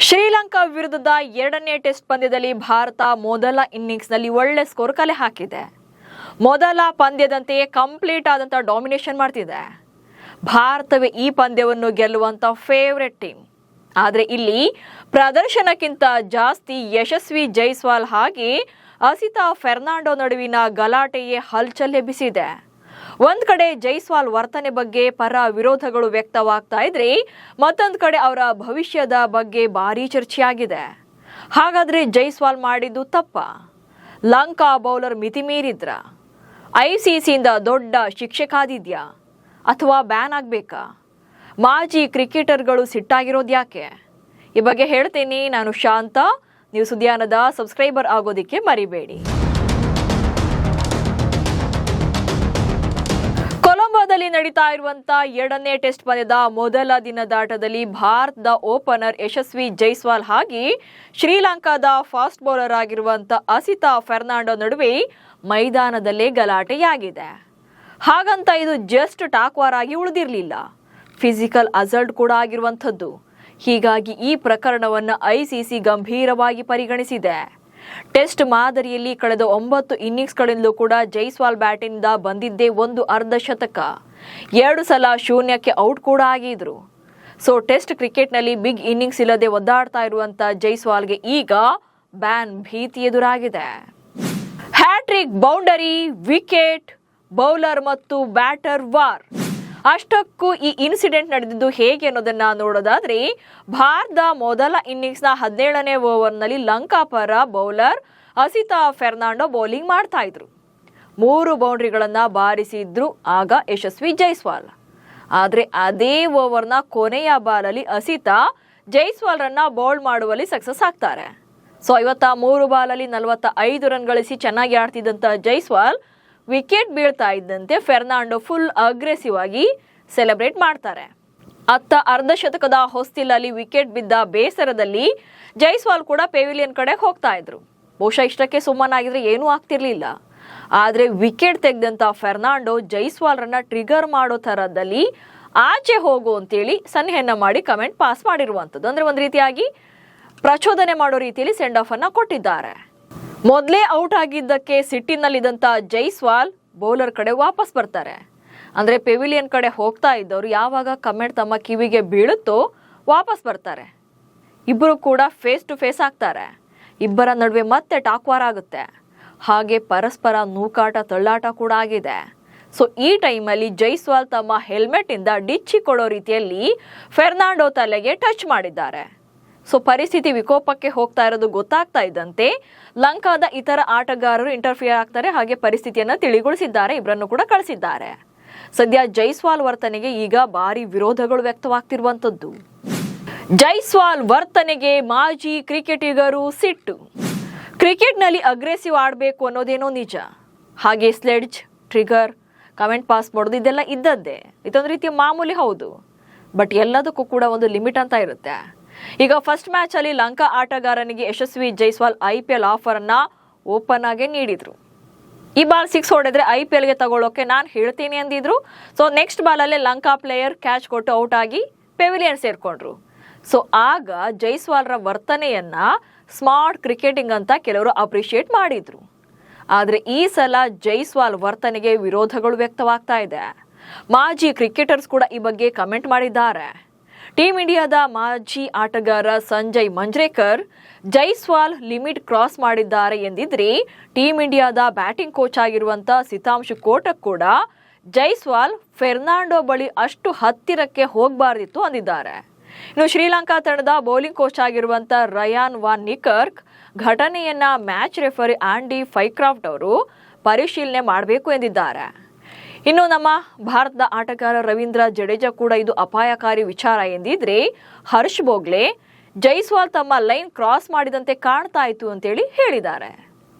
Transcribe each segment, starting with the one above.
ಶ್ರೀಲಂಕಾ ವಿರುದ್ಧದ ಎರಡನೇ ಟೆಸ್ಟ್ ಪಂದ್ಯದಲ್ಲಿ ಭಾರತ ಮೊದಲ ಇನ್ನಿಂಗ್ಸ್ನಲ್ಲಿ ಒಳ್ಳೆ ಸ್ಕೋರ್ ಕಲೆ ಹಾಕಿದೆ. ಮೊದಲ ಪಂದ್ಯದಂತೆಯೇ ಕಂಪ್ಲೀಟ್ ಆದಂಥ ಡಾಮಿನೇಷನ್ ಮಾಡ್ತಿದೆ. ಭಾರತವೇ ಈ ಪಂದ್ಯವನ್ನು ಗೆಲ್ಲುವಂಥ ಫೇವರೆಟ್ ಟೀಮ್. ಆದರೆ ಇಲ್ಲಿ ಪ್ರದರ್ಶನಕ್ಕಿಂತ ಜಾಸ್ತಿ ಯಶಸ್ವಿ ಜೈಸ್ವಾಲ್ ಹಾಗೆ ಅಸಿತಾ ಫೆರ್ನಾಂಡೋ ನಡುವಿನ ಗಲಾಟೆಯೇ ಹಲ್ಚಲ್ ಎಬ್ಬಿಸಿದೆ. ಒಂದ್ ಕಡೆ ಜೈಸ್ವಾಲ್ ವರ್ತನೆ ಬಗ್ಗೆ ಪರ ವಿರೋಧಗಳು ವ್ಯಕ್ತವಾಗ್ತಾ ಇದ್ರೆ, ಮತ್ತೊಂದು ಕಡೆ ಅವರ ಭವಿಷ್ಯದ ಬಗ್ಗೆ ಭಾರಿ ಚರ್ಚೆಯಾಗಿದೆ. ಹಾಗಾದ್ರೆ ಜೈಸ್ವಾಲ್ ಮಾಡಿದ್ದು ತಪ್ಪ? ಲಂಕಾ ಬೌಲರ್ ಮಿತಿ ಮೀರಿದ್ರ? ICCಯಿಂದ ದೊಡ್ಡ ಶಿಕ್ಷೆ ಕಾದಿದ್ಯಾ ಅಥವಾ ಬ್ಯಾನ್ ಆಗ್ಬೇಕಾ? ಮಾಜಿ ಕ್ರಿಕೆಟರ್ಗಳು ಸಿಟ್ಟಾಗಿರೋದು ಯಾಕೆ? ಈ ಬಗ್ಗೆ ಹೇಳ್ತೇನೆ. ನಾನು ಶಾಂತ. ನೀವು ಸುದ್ದಿಯಾನದ ಸಬ್ಸ್ಕ್ರೈಬರ್ ಆಗೋದಿಕ್ಕೆ ಮರಿಬೇಡಿ. ಕೊಲಂಬೋದಲ್ಲಿ ನಡೀತಾ ಇರುವಂತಹ ಎರಡನೇ ಟೆಸ್ಟ್ ಪಂದ್ಯದ ಮೊದಲ ದಿನದಾಟದಲ್ಲಿ ಭಾರತದ ಓಪನರ್ ಯಶಸ್ವಿ ಜೈಸ್ವಾಲ್ ಹಾಗೆ ಶ್ರೀಲಂಕಾದ ಫಾಸ್ಟ್ ಬೌಲರ್ ಆಗಿರುವಂತಹ ಅಸಿತಾ ಫೆರ್ನಾಂಡೋ ನಡುವೆ ಮೈದಾನದಲ್ಲೇ ಗಲಾಟೆಯಾಗಿದೆ. ಹಾಗಂತ ಇದು ಜಸ್ಟ್ ಟಾಕ್ ವಾರ್ ಆಗಿ ಉಳಿದಿರಲಿಲ್ಲ, ಫಿಸಿಕಲ್ ಅಸಲ್ಟ್ ಕೂಡ ಆಗಿರುವಂಥದ್ದು. ಹೀಗಾಗಿ ಈ ಪ್ರಕರಣವನ್ನು ICC ಗಂಭೀರವಾಗಿ ಪರಿಗಣಿಸಿದೆ. ಟೆಸ್ಟ್ ಮಾದರಿಯಲ್ಲಿ ಕಳೆದ 9 ಇನ್ನಿಂಗ್ಸ್ಗಳಿಂದಲೂ ಕೂಡ ಜೈಸ್ವಾಲ್ ಬ್ಯಾಟಿಂದ ಬಂದಿದ್ದೇ ಒಂದು ಅರ್ಧ ಶತಕ, 2 ಸಲ ಶೂನ್ಯಕ್ಕೆ ಔಟ್ ಕೂಡ ಆಗಿದ್ರು. ಸೊ ಟೆಸ್ಟ್ ಕ್ರಿಕೆಟ್ನಲ್ಲಿ ಬಿಗ್ ಇನ್ನಿಂಗ್ಸ್ ಇಲ್ಲದೆ ಒದ್ದಾಡ್ತಾ ಇರುವಂತ ಜೈಸ್ವಾಲ್ಗೆ ಈಗ ಬ್ಯಾನ್ ಭೀತಿ ಎದುರಾಗಿದೆ. ಹ್ಯಾಟ್ರಿಕ್, ಬೌಂಡರಿ, ವಿಕೆಟ್, ಬೌಲರ್ ಮತ್ತು ಬ್ಯಾಟರ್ ವಾರ್. ಅಷ್ಟಕ್ಕೂ ಈ ಇನ್ಸಿಡೆಂಟ್ ನಡೆದಿದ್ದು ಹೇಗೆ ಅನ್ನೋದನ್ನ ನೋಡೋದಾದ್ರೆ, ಭಾರತದ ಮೊದಲ ಇನ್ನಿಂಗ್ಸ್ನ 17ನೇ ಓವರ್ನಲ್ಲಿ ಲಂಕಾ ಪರ ಬೌಲರ್ ಅಸಿತಾ ಫೆರ್ನಾಂಡೋ ಬೌಲಿಂಗ್ ಮಾಡ್ತಾ ಇದ್ರು. 3 ಬೌಂಡ್ರಿಗಳನ್ನ ಬಾರಿಸಿದ್ರು ಆಗ ಯಶಸ್ವಿ ಜೈಸ್ವಾಲ್. ಆದ್ರೆ ಅದೇ ಓವರ್ನ ಕೊನೆಯ ಬಾಲಲ್ಲಿ ಅಸಿತಾ ಜೈಸ್ವಾಲ್ರನ್ನ ಬೌಲ್ ಮಾಡುವಲ್ಲಿ ಸಕ್ಸಸ್ ಆಗ್ತಾರೆ. ಸೊ 53 ಬಾಲಲ್ಲಿ 45 ರನ್ ಗಳಿಸಿ ಚೆನ್ನಾಗಿ ಆಡ್ತಿದ್ದಂತ ಜೈಸ್ವಾಲ್ ವಿಕೆಟ್ ಬೀಳ್ತಾ ಇದ್ದಂತೆ ಫೆರ್ನಾಂಡೋ ಫುಲ್ ಅಗ್ರೆಸಿವ್ ಆಗಿ ಸೆಲೆಬ್ರೇಟ್ ಮಾಡ್ತಾರೆ. ಅರ್ಧ ಶತಕದ ಹೊಸ್ತಿಲಲ್ಲಿ ವಿಕೆಟ್ ಬಿದ್ದ ಬೇಸರದಲ್ಲಿ ಜೈಸ್ವಾಲ್ ಕೂಡ ಪೆವಿಲಿಯನ್ ಕಡೆ ಹೋಗ್ತಾ ಇದ್ರು. ಬಹುಶಃ ಇಷ್ಟಕ್ಕೆ ಸುಮ್ಮನಾಗಿದ್ರೆ ಏನೂ ಆಗ್ತಿರ್ಲಿಲ್ಲ. ಆದ್ರೆ ವಿಕೆಟ್ ತೆಗೆದಂತ ಫೆರ್ನಾಂಡೋ ಜೈಸ್ವಾಲ್ರನ್ನ ಟ್ರಿಗರ್ ಮಾಡೋ ತರದಲ್ಲಿ ಆಚೆ ಹೋಗು ಅಂತೇಳಿ ಸನ್ನೆಯನ್ನ ಮಾಡಿ ಕಮೆಂಟ್ ಪಾಸ್ ಮಾಡಿರುವಂಥದ್ದು. ಅಂದ್ರೆ ಒಂದು ರೀತಿಯಾಗಿ ಪ್ರಚೋದನೆ ಮಾಡೋ ರೀತಿಯಲ್ಲಿ ಸೆಂಡ್ ಆಫ್ ಅನ್ನ ಕೊಟ್ಟಿದ್ದಾರೆ. ಮೊದಲೇ ಔಟ್ ಆಗಿದ್ದಕ್ಕೆ ಸಿಟ್ಟಿನಲ್ಲಿದ್ದಂಥ ಜೈಸ್ವಾಲ್ ಬೌಲರ್ ಕಡೆ ವಾಪಸ್ ಬರ್ತಾರೆ. ಅಂದರೆ ಪೆವಿಲಿಯನ್ ಕಡೆ ಹೋಗ್ತಾ ಇದ್ದವರು ಯಾವಾಗ ಕಮೆಂಟ್ ತಮ್ಮ ಕಿವಿಗೆ ಬೀಳುತ್ತೋ ವಾಪಸ್ ಬರ್ತಾರೆ. ಇಬ್ಬರು ಕೂಡ ಫೇಸ್ ಟು ಫೇಸ್ ಆಗ್ತಾರೆ. ಇಬ್ಬರ ನಡುವೆ ಮತ್ತೆ ಟಾಕ್ ವಾರ್ ಆಗುತ್ತೆ. ಹಾಗೆ ಪರಸ್ಪರ ನೂಕಾಟ ತಳ್ಳಾಟ ಕೂಡ ಆಗಿದೆ. ಸೊ ಈ ಟೈಮಲ್ಲಿ ಜೈಸ್ವಾಲ್ ತಮ್ಮ ಹೆಲ್ಮೆಟ್ ಇಂದ ಡಿಚ್ಚಿ ಕೊಡೋ ರೀತಿಯಲ್ಲಿ ಫೆರ್ನಾಂಡೋ ತಲೆಗೆ ಟಚ್ ಮಾಡಿದ್ದಾರೆ. ಸೊ ಪರಿಸ್ಥಿತಿ ವಿಕೋಪಕ್ಕೆ ಹೋಗ್ತಾ ಇರೋದು ಗೊತ್ತಾಗ್ತಾ ಇದ್ದಂತೆ ಲಂಕಾದ ಇತರ ಆಟಗಾರರು ಇಂಟರ್ಫಿಯರ್ ಆಗ್ತಾರೆ. ಹಾಗೆ ಪರಿಸ್ಥಿತಿಯನ್ನ ತಿಳಿಗೊಳಿಸಿದ್ದಾರೆ. ಇಬ್ಬರನ್ನು ಕೂಡ ಕಳಿಸಿದ್ದಾರೆ. ಸದ್ಯ ಜೈಸ್ವಾಲ್ ವರ್ತನೆಗೆ ಈಗ ಭಾರಿ ವಿರೋಧಗಳು ವ್ಯಕ್ತವಾಗ್ತಿರುವಂತದ್ದು. ಜೈಸ್ವಾಲ್ ವರ್ತನೆಗೆ ಮಾಜಿ ಕ್ರಿಕೆಟಿಗರು ಸಿಟ್ಟು. ಕ್ರಿಕೆಟ್ನಲ್ಲಿ ಅಗ್ರೆಸಿವ್ ಆಡಬೇಕು ಅನ್ನೋದೇನೋ ನಿಜ. ಹಾಗೆ ಸ್ಲೆಡ್ಜ್, ಟ್ರಿಗರ್, ಕಮೆಂಟ್ ಪಾಸ್ ಮಾಡೋದು ಇದೆಲ್ಲ ಇದ್ದದ್ದೇ. ಇದೊಂದು ರೀತಿಯ ಮಾಮೂಲಿ, ಹೌದು. ಬಟ್ ಎಲ್ಲದಕ್ಕೂ ಕೂಡ ಒಂದು ಲಿಮಿಟ್ ಅಂತ ಇರುತ್ತೆ. ಈಗ ಫಸ್ಟ್ ಮ್ಯಾಚ್ ಅಲ್ಲಿ ಲಂಕಾ ಆಟಗಾರನಿಗೆ ಯಶಸ್ವಿ ಜೈಸ್ವಾಲ್ IPL ಆಫರ್ ಅನ್ನ ಓಪನ್ ಆಗಿ ನೀಡಿದ್ರು. ಈ ಬಾಲ್ 6 ಹೊಡೆದ್ರೆ IPLಗೆ ತಗೊಳ್ಳೋಕೆ ನಾನು ಹೇಳ್ತೀನಿ ಅಂದಿದ್ರು. ಸೊ ನೆಕ್ಸ್ಟ್ ಬಾಲಲ್ಲೇ ಲಂಕಾ ಪ್ಲೇಯರ್ ಕ್ಯಾಚ್ ಕೊಟ್ಟು ಔಟ್ ಆಗಿ ಪೆವಿಲಿಯನ್ ಸೇರ್ಕೊಂಡ್ರು. ಸೊ ಆಗ ಜೈಸ್ವಾಲ್ರ ವರ್ತನೆಯನ್ನ ಸ್ಮಾರ್ಟ್ ಕ್ರಿಕೆಟಿಂಗ್ ಅಂತ ಕೆಲವರು ಅಪ್ರಿಶಿಯೇಟ್ ಮಾಡಿದ್ರು. ಆದ್ರೆ ಈ ಸಲ ಜೈಸ್ವಾಲ್ ವರ್ತನೆಗೆ ವಿರೋಧಗಳು ವ್ಯಕ್ತವಾಗ್ತಾ ಇದೆ. ಮಾಜಿ ಕ್ರಿಕೆಟರ್ಸ್ ಕೂಡ ಈ ಬಗ್ಗೆ ಕಮೆಂಟ್ ಮಾಡಿದ್ದಾರೆ. ಟೀಮ್ ಇಂಡಿಯಾದ ಮಾಜಿ ಆಟಗಾರ ಸಂಜಯ್ ಮಂಜ್ರೇಕರ್ ಜೈಸ್ವಾಲ್ ಲಿಮಿಟ್ ಕ್ರಾಸ್ ಮಾಡಿದ್ದಾರೆ ಎಂದಿದ್ರೆ, ಟೀಮ್ ಇಂಡಿಯಾದ ಬ್ಯಾಟಿಂಗ್ ಕೋಚ್ ಆಗಿರುವಂತ ಸಿತಾಂಶು ಕೋಟಕ್ ಕೂಡ ಜೈಸ್ವಾಲ್ ಫೆರ್ನಾಂಡೋ ಬಳಿ ಅಷ್ಟು ಹತ್ತಿರಕ್ಕೆ ಹೋಗಬಾರ್ದಿತ್ತು ಅಂದಿದ್ದಾರೆ. ಇನ್ನು ಶ್ರೀಲಂಕಾ ತಂಡದ ಬೌಲಿಂಗ್ ಕೋಚ್ ಆಗಿರುವಂತ ರಯಾನ್ ವಾನ್ ನಿಕರ್ಕ್ ಘಟನೆಯನ್ನ ಮ್ಯಾಚ್ ರೆಫರಿ ಆಂಡಿ ಫೈಕ್ರಾಫ್ಟ್ ಅವರು ಪರಿಶೀಲನೆ ಮಾಡಬೇಕು ಎಂದಿದ್ದಾರೆ. ಇನ್ನು ನಮ್ಮ ಭಾರತದ ಆಟಗಾರ ರವೀಂದ್ರ ಜಡೇಜಾ ಕೂಡ ಇದು ಅಪಾಯಕಾರಿ ವಿಚಾರ ಎಂದಿದ್ರೆ, ಹರ್ಷ್ ಬೋಗ್ಲೆ ಜೈಸ್ವಾಲ್ ತಮ್ಮ ಲೈನ್ ಕ್ರಾಸ್ ಮಾಡಿದಂತೆ ಕಾಣ್ತಾ ಇತ್ತು ಅಂತೇಳಿ ಹೇಳಿದ್ದಾರೆ.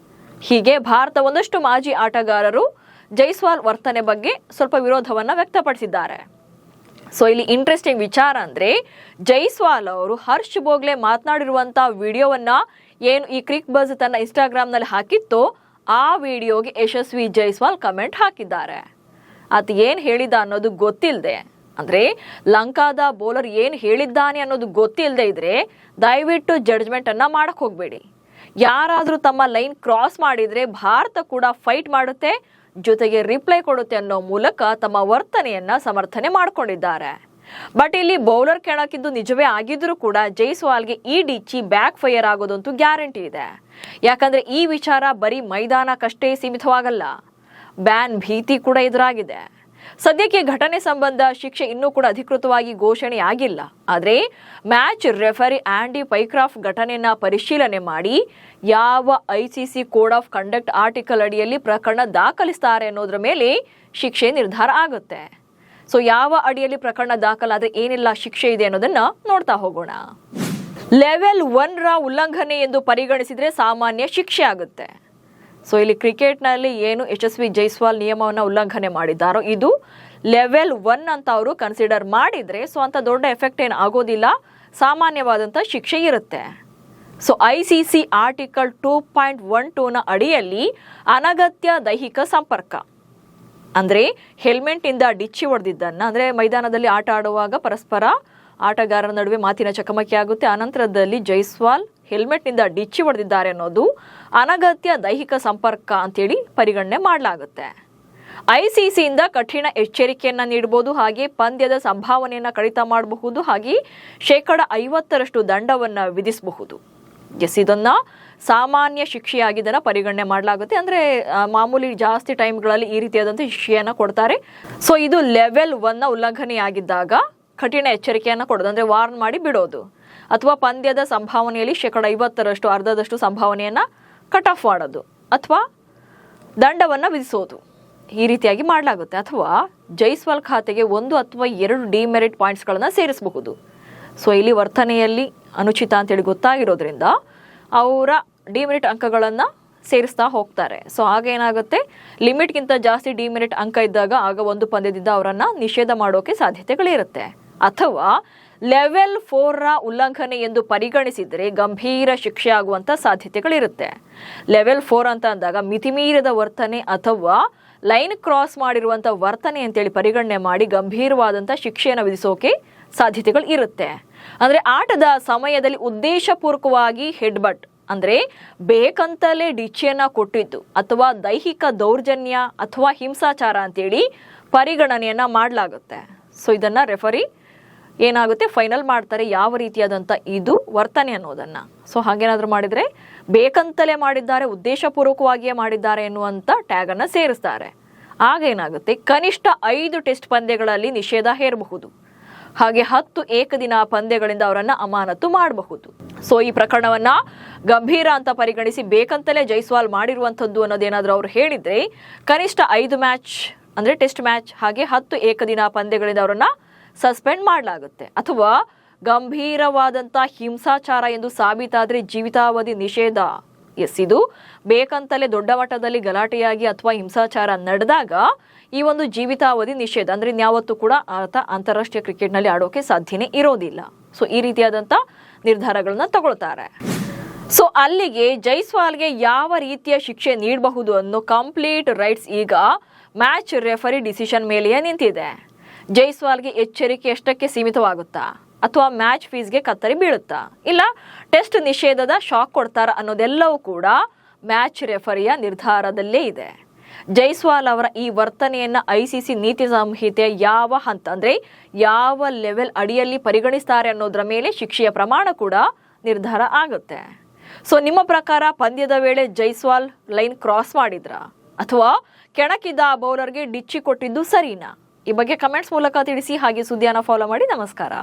ಹೀಗೆ ಭಾರತ ಒಂದಷ್ಟು ಮಾಜಿ ಆಟಗಾರರು ಜೈಸ್ವಾಲ್ ವರ್ತನೆ ಬಗ್ಗೆ ಸ್ವಲ್ಪ ವಿರೋಧವನ್ನ ವ್ಯಕ್ತಪಡಿಸಿದ್ದಾರೆ. ಸೊ ಇಲ್ಲಿ ಇಂಟ್ರೆಸ್ಟಿಂಗ್ ವಿಚಾರ ಅಂದ್ರೆ, ಜೈಸ್ವಾಲ್ ಅವರು ಹರ್ಷ್ ಬೋಗ್ಲೆ ಮಾತನಾಡಿರುವಂತ ವಿಡಿಯೋವನ್ನ ಏನು ಈ ಕ್ರಿಕ್ ಬಜ್ ತನ್ನ ಇನ್ಸ್ಟಾಗ್ರಾಮ್ ನಲ್ಲಿ ಹಾಕಿತ್ತೋ ಆ ವಿಡಿಯೋಗೆ ಯಶಸ್ವಿ ಜೈಸ್ವಾಲ್ ಕಮೆಂಟ್ ಹಾಕಿದ್ದಾರೆ. ಅದು ಏನು ಹೇಳಿದ ಅನ್ನೋದು ಗೊತ್ತಿಲ್ಲದೆ ಅಂದರೆ ಲಂಕಾದ ಬೌಲರ್ ಏನು ಹೇಳಿದ್ದಾನೆ ಅನ್ನೋದು ಗೊತ್ತಿಲ್ಲದೆ ಇದ್ರೆ ದಯವಿಟ್ಟು ಜಡ್ಜ್ಮೆಂಟನ್ನು ಮಾಡಕ್ಕೆ ಹೋಗಬೇಡಿ. ಯಾರಾದರೂ ತಮ್ಮ ಲೈನ್ ಕ್ರಾಸ್ ಮಾಡಿದರೆ ಭಾರತ ಕೂಡ ಫೈಟ್ ಮಾಡುತ್ತೆ, ಜೊತೆಗೆ ರಿಪ್ಲೈ ಕೊಡುತ್ತೆ ಅನ್ನೋ ಮೂಲಕ ತಮ್ಮ ವರ್ತನೆಯನ್ನು ಸಮರ್ಥನೆ ಮಾಡಿಕೊಂಡಿದ್ದಾರೆ. ಬಟ್ ಇಲ್ಲಿ ಬೌಲರ್ ಕೆಣಕಿದ್ದು ನಿಜವೇ ಆಗಿದ್ರೂ ಕೂಡ ಜೈಸ್ವಾಲ್ಗೆ ಈ ಡಿಚ್ಚಿ ಬ್ಯಾಕ್ ಫೈರ್ ಆಗೋದಂತೂ ಗ್ಯಾರಂಟಿ ಇದೆ. ಯಾಕಂದ್ರೆ ಈ ವಿಚಾರ ಬರೀ ಮೈದಾನಕ್ಕಷ್ಟೇ ಸೀಮಿತವಾಗಲ್ಲ, ಬ್ಯಾನ್ ಭೀತಿ ಕೂಡ ಎದುರಾಗಿದೆ. ಸದ್ಯಕ್ಕೆ ಘಟನೆ ಸಂಬಂಧ ಶಿಕ್ಷೆ ಇನ್ನೂ ಕೂಡ ಅಧಿಕೃತವಾಗಿ ಘೋಷಣೆ ಆಗಿಲ್ಲ. ಆದರೆ ಮ್ಯಾಚ್ ರೆಫರಿ ಆಂಡಿ ಪೈಕ್ರಾಫ್ಟ್ ಘಟನೆಯನ್ನ ಪರಿಶೀಲನೆ ಮಾಡಿ ಯಾವ ICC code of conduct article ಅಡಿಯಲ್ಲಿ ಪ್ರಕರಣ ದಾಖಲಿಸ್ತಾರೆ ಅನ್ನೋದ್ರ ಮೇಲೆ ಶಿಕ್ಷೆ ನಿರ್ಧಾರ ಆಗುತ್ತೆ. ಸೊ ಯಾವ ಅಡಿಯಲ್ಲಿ ಪ್ರಕರಣ ದಾಖಲಾದ್ರೆ ಏನೆಲ್ಲ ಶಿಕ್ಷೆ ಇದೆ ಅನ್ನೋದನ್ನ ನೋಡ್ತಾ ಹೋಗೋಣ. ಲೆವೆಲ್ 1 ಉಲ್ಲಂಘನೆ ಎಂದು ಪರಿಗಣಿಸಿದ್ರೆ ಸಾಮಾನ್ಯ ಶಿಕ್ಷೆ ಆಗುತ್ತೆ. ಸೊ ಇಲ್ಲಿ ಕ್ರಿಕೆಟ್ನಲ್ಲಿ ಏನು ಯಶಸ್ವಿ ಜೈಸ್ವಾಲ್ ನಿಯಮವನ್ನು ಉಲ್ಲಂಘನೆ ಮಾಡಿದ್ದಾರೋ ಇದು ಲೆವೆಲ್ 1 ಅಂತ ಅವರು ಕನ್ಸಿಡರ್ ಮಾಡಿದ್ರೆ ಸೊ ಅಂತ ದೊಡ್ಡ ಎಫೆಕ್ಟ್ ಏನು ಆಗೋದಿಲ್ಲ, ಸಾಮಾನ್ಯವಾದಂಥ ಶಿಕ್ಷೆ ಇರುತ್ತೆ. ಸೊ ಐಸಿಸಿ ಆರ್ಟಿಕಲ್ 2.12ನ ಅಡಿಯಲ್ಲಿ ಅನಗತ್ಯ ದೈಹಿಕ ಸಂಪರ್ಕ ಅಂದರೆ ಹೆಲ್ಮೆಟ್ನಿಂದ ಡಿಚ್ಚಿ ಹೊಡೆದಿದ್ದನ್ನು, ಅಂದರೆ ಮೈದಾನದಲ್ಲಿ ಆಟ ಆಡುವಾಗ ಪರಸ್ಪರ ಆಟಗಾರರ ನಡುವೆ ಮಾತಿನ ಚಕಮಕಿ ಆಗುತ್ತೆ, ಅನಂತರದಲ್ಲಿ ಜೈಸ್ವಾಲ್ ಹೆಲ್ಮೆಟ್ನಿಂದ ಡಿಚ್ಚಿ ಹೊಡೆದಿದ್ದಾರೆ ಅನ್ನೋದು ಅನಗತ್ಯ ದೈಹಿಕ ಸಂಪರ್ಕ ಅಂತೇಳಿ ಪರಿಗಣನೆ ಮಾಡಲಾಗುತ್ತೆ. ಐಸಿಸಿಯಿಂದ ಕಠಿಣ ಎಚ್ಚರಿಕೆಯನ್ನು ನೀಡಬಹುದು, ಹಾಗೆ ಪಂದ್ಯದ ಸಂಭಾವನೆಯನ್ನು ಕಡಿತ ಮಾಡಬಹುದು, ಹಾಗೆ 50% ದಂಡವನ್ನು ವಿಧಿಸಬಹುದು. ಇದನ್ನ ಸಾಮಾನ್ಯ ಶಿಕ್ಷೆಯಾಗಿದ್ದನ್ನು ಪರಿಗಣನೆ ಮಾಡಲಾಗುತ್ತೆ. ಅಂದರೆ ಮಾಮೂಲಿ ಜಾಸ್ತಿ ಟೈಮ್ಗಳಲ್ಲಿ ಈ ರೀತಿಯಾದಂಥ ಶಿಕ್ಷೆಯನ್ನು ಕೊಡ್ತಾರೆ. ಸೊ ಇದು ಲೆವೆಲ್ 1ನ ಉಲ್ಲಂಘನೆಯಾಗಿದ್ದಾಗ ಕಠಿಣ ಎಚ್ಚರಿಕೆಯನ್ನು ಕೊಡೋದು, ಅಂದರೆ ವಾರ್ನ್ ಮಾಡಿ ಬಿಡೋದು, ಅಥವಾ ಪಂದ್ಯದ ಸಂಭಾವನೆಯಲ್ಲಿ 50% ಅರ್ಧದಷ್ಟು ಸಂಭಾವನೆಯನ್ನು ಕಟ್ ಆಫ್ ಮಾಡೋದು, ಅಥವಾ ದಂಡವನ್ನು ವಿಧಿಸೋದು, ಈ ರೀತಿಯಾಗಿ ಮಾಡಲಾಗುತ್ತೆ. ಅಥವಾ ಜೈಸ್ವಾಲ್ ಖಾತೆಗೆ 1 ಅಥವಾ 2 ಡಿಮೆರಿಟ್ ಪಾಯಿಂಟ್ಸ್ಗಳನ್ನು ಸೇರಿಸಬಹುದು. ಸೊ ಇಲ್ಲಿ ವರ್ತನೆಯಲ್ಲಿ ಅನುಚಿತ ಅಂತೇಳಿ ಗೊತ್ತಾಗಿರೋದ್ರಿಂದ ಅವರ ಡಿಮೆರಿಟ್ ಅಂಕಗಳನ್ನು ಸೇರಿಸ್ತಾ ಹೋಗ್ತಾರೆ. ಸೊ ಆಗ ಏನಾಗುತ್ತೆ, ಲಿಮಿಟ್ಗಿಂತ ಜಾಸ್ತಿ ಡಿಮೆರಿಟ್ ಅಂಕ ಇದ್ದಾಗ ಆಗ ಒಂದು ಪಂದ್ಯದಿಂದ ಅವರನ್ನು ನಿಷೇಧ ಮಾಡೋಕೆ ಸಾಧ್ಯತೆಗಳಿರುತ್ತೆ. ಅಥವಾ ಲೆವೆಲ್ 4 ಉಲ್ಲಂಘನೆ ಎಂದು ಪರಿಗಣಿಸಿದರೆ ಗಂಭೀರ ಶಿಕ್ಷೆ ಆಗುವಂಥ ಸಾಧ್ಯತೆಗಳಿರುತ್ತೆ. ಲೆವೆಲ್ 4 ಅಂತ ಅಂದಾಗ ಮಿತಿಮೀರಿದ ವರ್ತನೆ ಅಥವಾ ಲೈನ್ ಕ್ರಾಸ್ ಮಾಡಿರುವಂಥ ವರ್ತನೆ ಅಂತೇಳಿ ಪರಿಗಣನೆ ಮಾಡಿ ಗಂಭೀರವಾದಂಥ ಶಿಕ್ಷೆಯನ್ನು ವಿಧಿಸೋಕೆ ಸಾಧ್ಯತೆಗಳು ಇರುತ್ತೆ. ಅಂದರೆ ಆಟದ ಸಮಯದಲ್ಲಿ ಉದ್ದೇಶಪೂರ್ವಕವಾಗಿ ಹೆಡ್ಬಟ್ ಅಂದರೆ ಬೇಕಂತಲೇ ಡಿಚ್ಚಿಯನ್ನು ಕೊಟ್ಟಿದ್ದು ಅಥವಾ ದೈಹಿಕ ದೌರ್ಜನ್ಯ ಅಥವಾ ಹಿಂಸಾಚಾರ ಅಂತೇಳಿ ಪರಿಗಣನೆಯನ್ನು ಮಾಡಲಾಗುತ್ತೆ. ಸೊ ಇದನ್ನು ರೆಫರಿ ಏನಾಗುತ್ತೆ ಫೈನಲ್ ಮಾಡ್ತಾರೆ, ಯಾವ ರೀತಿಯಾದಂಥ ಇದು ವರ್ತನೆ ಅನ್ನೋದನ್ನು. ಸೊ ಹಾಗೇನಾದರೂ ಮಾಡಿದರೆ ಬೇಕಂತಲೇ ಮಾಡಿದ್ದಾರೆ, ಉದ್ದೇಶಪೂರ್ವಕವಾಗಿಯೇ ಮಾಡಿದ್ದಾರೆ ಎನ್ನುವಂಥ ಟ್ಯಾಗನ್ನು ಸೇರಿಸ್ತಾರೆ. ಆಗ ಏನಾಗುತ್ತೆ, ಕನಿಷ್ಠ 5 ಟೆಸ್ಟ್ ಪಂದ್ಯಗಳಲ್ಲಿ ನಿಷೇಧ ಹೇರಬಹುದು, ಹಾಗೆ 10 ಏಕದಿನ ಪಂದ್ಯಗಳಿಂದ ಅವರನ್ನು ಅಮಾನತು ಮಾಡಬಹುದು. ಸೊ ಈ ಪ್ರಕರಣವನ್ನ ಗಂಭೀರ ಅಂತ ಪರಿಗಣಿಸಿ ಬೇಕಂತಲೇ ಜೈಸ್ವಾಲ್ ಮಾಡಿರುವಂಥದ್ದು ಅನ್ನೋದೇನಾದರೂ ಅವರು ಹೇಳಿದ್ರೆ ಕನಿಷ್ಠ 5 ಮ್ಯಾಚ್ ಅಂದರೆ ಟೆಸ್ಟ್ ಮ್ಯಾಚ್ ಹಾಗೆ 10 ಏಕದಿನ ಪಂದ್ಯಗಳಿಂದ ಅವರನ್ನ ಸಸ್ಪೆಂಡ್ ಮಾಡಲಾಗುತ್ತೆ. ಅಥವಾ ಗಂಭೀರವಾದಂಥ ಹಿಂಸಾಚಾರ ಎಂದು ಸಾಬೀತಾದರೆ ಜೀವಿತಾವಧಿ ನಿಷೇಧ. ಇದು ಬೇಕಂತಲೇ ದೊಡ್ಡ ಮಟ್ಟದಲ್ಲಿ ಗಲಾಟೆಯಾಗಿ ಅಥವಾ ಹಿಂಸಾಚಾರ ನಡೆದಾಗ ಈ ಒಂದು ಜೀವಿತಾವಧಿ ನಿಷೇಧ, ಅಂದರೆ ಇನ್ಯಾವತ್ತೂ ಕೂಡ ಆತ ಅಂತಾರಾಷ್ಟ್ರೀಯ ಕ್ರಿಕೆಟ್ನಲ್ಲಿ ಆಡೋಕೆ ಸಾಧ್ಯನೇ ಇರೋದಿಲ್ಲ. ಸೊ ಈ ರೀತಿಯಾದಂಥ ನಿರ್ಧಾರಗಳನ್ನ ತಗೊಳ್ತಾರೆ. ಸೊ ಅಲ್ಲಿಗೆ ಜೈಸ್ವಾಲ್ಗೆ ಯಾವ ರೀತಿಯ ಶಿಕ್ಷೆ ನೀಡಬಹುದು ಅನ್ನೋ ಕಂಪ್ಲೀಟ್ ರೈಟ್ಸ್ ಈಗ ಮ್ಯಾಚ್ ರೆಫರಿ ಡಿಸಿಷನ್ ಮೇಲೆಯೇ ನಿಂತಿದೆ. ಜೈಸ್ವಾಲ್ಗೆ ಎಚ್ಚರಿಕೆ ಎಷ್ಟಕ್ಕೆ ಸೀಮಿತವಾಗುತ್ತಾ, ಅಥವಾ ಮ್ಯಾಚ್ ಫೀಸ್ಗೆ ಕತ್ತರಿ ಬೀಳುತ್ತಾ, ಇಲ್ಲ ಟೆಸ್ಟ್ ನಿಷೇಧದ ಶಾಕ್ ಕೊಡ್ತಾರ ಅನ್ನೋದೆಲ್ಲವೂ ಕೂಡ ಮ್ಯಾಚ್ ರೆಫರಿಯ ನಿರ್ಧಾರದಲ್ಲೇ ಇದೆ. ಜೈಸ್ವಾಲ್ ಅವರ ಈ ವರ್ತನೆಯನ್ನ ಐಸಿಸಿ ನೀತಿ ಸಂಹಿತೆಯ ಯಾವ ಹಂತ ಅಂದರೆ ಯಾವ ಲೆವೆಲ್ ಅಡಿಯಲ್ಲಿ ಪರಿಗಣಿಸ್ತಾರೆ ಅನ್ನೋದ್ರ ಮೇಲೆ ಶಿಕ್ಷೆಯ ಪ್ರಮಾಣ ಕೂಡ ನಿರ್ಧಾರ ಆಗುತ್ತೆ. ಸೊ ನಿಮ್ಮ ಪ್ರಕಾರ ಪಂದ್ಯದ ವೇಳೆ ಜೈಸ್ವಾಲ್ ಲೈನ್ ಕ್ರಾಸ್ ಮಾಡಿದ್ರ ಅಥವಾ ಕೆಣಕಿದ್ದ ಬೌಲರ್ಗೆ ಡಿಚ್ಚಿ ಕೊಟ್ಟಿದ್ದು ಸರಿನಾ? ಈ ಬಗ್ಗೆ ಕಮೆಂಟ್ಸ್ ಮೂಲಕ ತಿಳಿಸಿ. ಹಾಗೆ ಸುದ್ದಿಯನ್ನು ಫಾಲೋ ಮಾಡಿ. ನಮಸ್ಕಾರ.